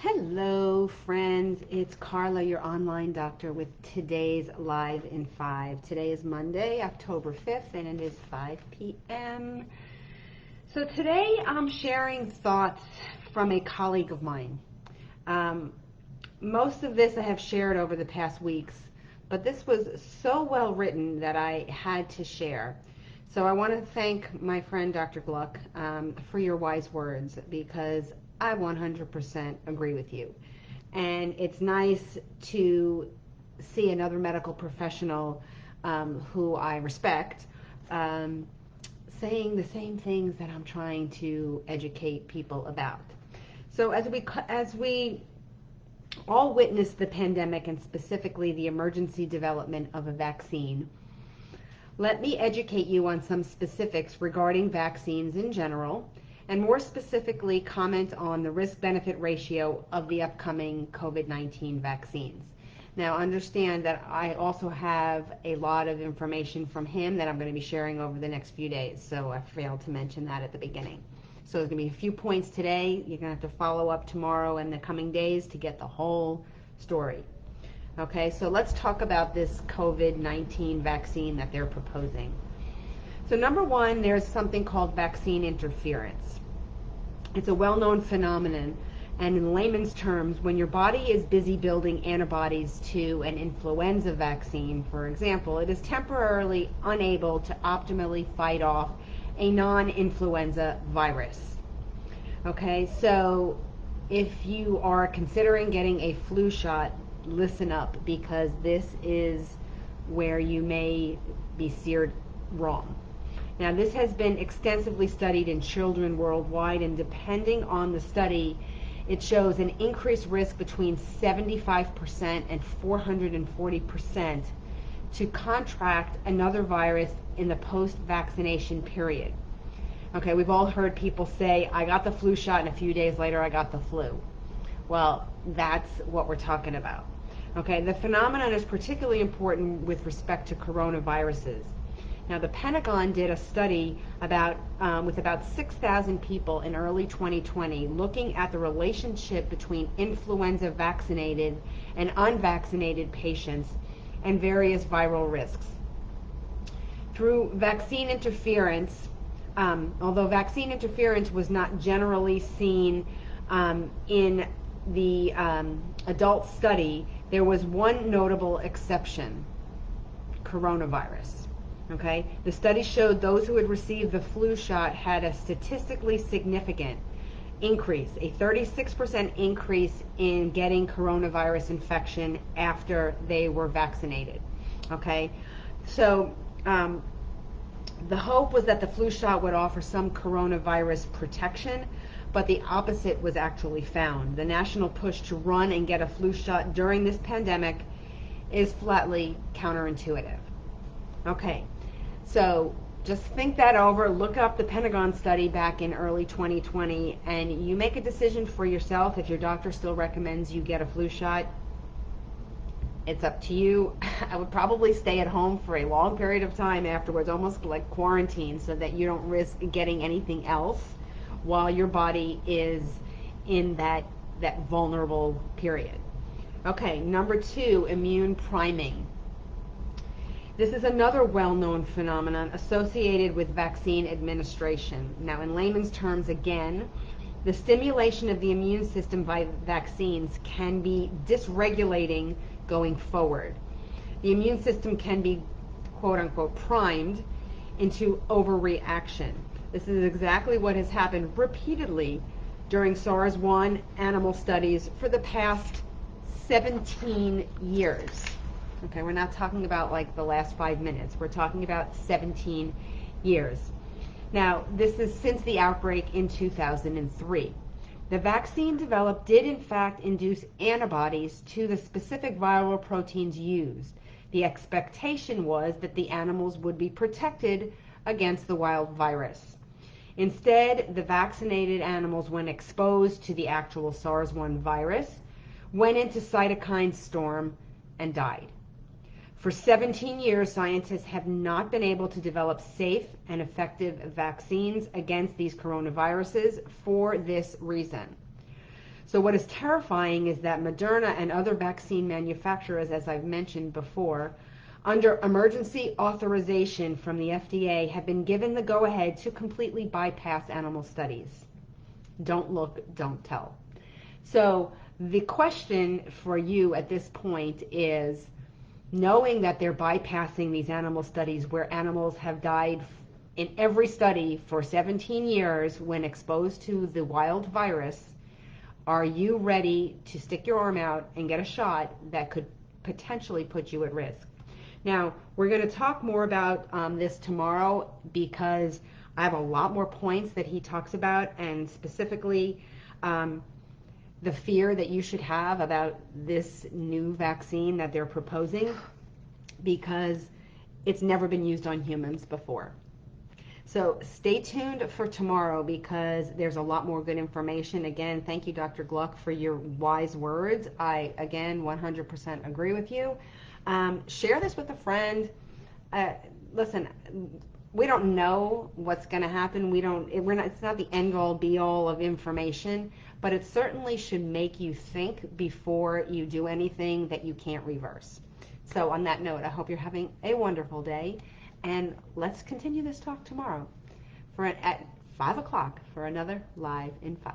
Hello, friends. It's Carla, your online doctor, with today's Live in 5. Today is Monday, October 5th, and it is 5 p.m. So today I'm sharing thoughts from a colleague of mine. Most of this I have shared over the past weeks, but this was so well written that I had to share. So I want to thank my friend Dr. Gluck for your wise words, because I 100% agree with you. And it's nice to see another medical professional who I respect um, saying the same things that I'm trying to educate people about. So as we all witnessed the pandemic, and specifically the emergency development of a vaccine, let me educate you on some specifics regarding vaccines in general, and more specifically comment on the risk-benefit ratio of the upcoming COVID-19 vaccines. Now understand that I also have a lot of information from him that I'm going to be sharing over the next few days, so I failed to mention that at the beginning. So there's going to be a few points today. You're going to have to follow up tomorrow and the coming days to get the whole story. Okay, so let's talk about this COVID-19 vaccine that they're proposing. So number one, there's something called vaccine interference. It's a well-known phenomenon, and in layman's terms, when your body is busy building antibodies to an influenza vaccine, for example, it is temporarily unable to optimally fight off a non-influenza virus. Okay, so if you are considering getting a flu shot, listen up, because this is where you may be steered wrong. Now, this has been extensively studied in children worldwide, and depending on the study, it shows an increased risk between 75% and 440% to contract another virus in the post-vaccination period. Okay, we've all heard people say, I got the flu shot and a few days later I got the flu. Well, that's what we're talking about. Okay, the phenomenon is particularly important with respect to coronaviruses. Now, the Pentagon did a study with about 6,000 people in early 2020, looking at the relationship between influenza vaccinated and unvaccinated patients and various viral risks. Through vaccine interference, although vaccine interference was not generally seen in the adult study, there was one notable exception: coronavirus. Okay, the study showed those who had received the flu shot had a statistically significant increase, a 36% increase in getting coronavirus infection after they were vaccinated. Okay, so the hope was that the flu shot would offer some coronavirus protection, but the opposite was actually found. The national push to run and get a flu shot during this pandemic is flatly counterintuitive. Okay, so just think that over, look up the Pentagon study back in early 2020, and you make a decision for yourself. If your doctor still recommends you get a flu shot, it's up to you. I would probably stay at home for a long period of time afterwards, almost like quarantine, so that you don't risk getting anything else while your body is in that vulnerable period. Okay, number two, immune priming. This is another well-known phenomenon associated with vaccine administration. Now, in layman's terms, again, the stimulation of the immune system by vaccines can be dysregulating going forward. The immune system can be, quote-unquote, primed into overreaction. This is exactly what has happened repeatedly during SARS-1 animal studies for the past 17 years. Okay, we're not talking about like the last 5 minutes. We're talking about 17 years. Now, this is since the outbreak in 2003. The vaccine developed did in fact induce antibodies to the specific viral proteins used. The expectation was that the animals would be protected against the wild virus. Instead, the vaccinated animals, when exposed to the actual SARS-1 virus, went into cytokine storm and died. For 17 years, scientists have not been able to develop safe and effective vaccines against these coronaviruses for this reason. So what is terrifying is that Moderna and other vaccine manufacturers, as I've mentioned before, under emergency authorization from the FDA, have been given the go-ahead to completely bypass animal studies. Don't look, don't tell. So the question for you at this point is, knowing that they're bypassing these animal studies where animals have died in every study for 17 years when exposed to the wild virus, are you ready to stick your arm out and get a shot that could potentially put you at risk? Now, we're going to talk more about this tomorrow, because I have a lot more points that he talks about, and specifically the fear that you should have about this new vaccine that they're proposing, because it's never been used on humans before. So stay tuned for tomorrow, because there's a lot more good information. Again, thank you, Dr. Gluck, for your wise words. I, again, 100% agree with you. Share this with a friend. Listen, we don't know what's going to happen. It's not the end all be all of information, but it certainly should make you think before you do anything that you can't reverse. So on that note, I hope you're having a wonderful day, and let's continue this talk tomorrow at 5 o'clock for another Live in 5.